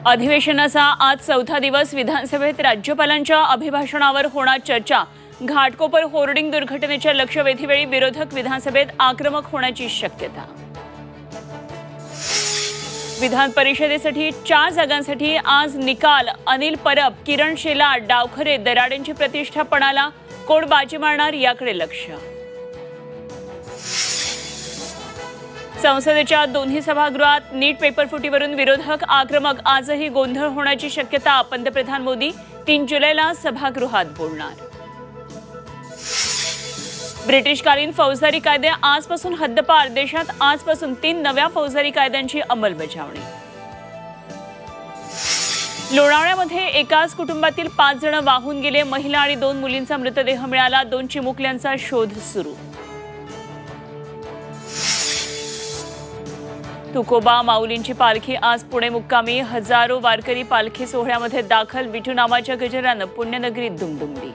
अधिवेशनाचा आज चौथा दिवस. विधानसभेत राज्यपालांच्या अभिभाषणावर होणार चर्चा. घाटकोपर होर्डिंग दुर्घटनेच्या लक्षवेधीवेळी विरोधक विधानसभेत आक्रमक होण्याची शक्यता. विधान परिषदेसाठी 4 जागांसाठी आज निकाल. अनिल परब, किरण शेलार, डावखरे, दराडेंची प्रतिष्ठा पणाला. कोण बाजी मारणार याकडे लक्ष. संसदेच्या दोन्ही सभागृहात नीट पेपरफुटीवरून विरोधक आक्रमक. आजही गोंधळ होण्याची शक्यता. पंतप्रधान मोदी 3 जुलैला सभागृहात बोलणार. ब्रिटिशकालीन फौजदारी कायदे आजपासून हद्दपार. देशात आजपासून 3 नव्या फौजदारी कायद्यांची अंमलबजावणी. लोणावळ्यामध्ये एकाच कुटुंबातील 5 जण वाहून गेले. महिला आणि 2 मुलींचा मृतदेह मिळाला. 2 चिमुकल्यांचा शोध सुरू. तुकोबा माऊलींची पालखी आज पुणे मुक्कामी. हजारो वारकरी पालखी सोहळ्यामध्ये दाखल. विठू नामाच्या गजरानं पुण्यनगरीत दुमदुमली.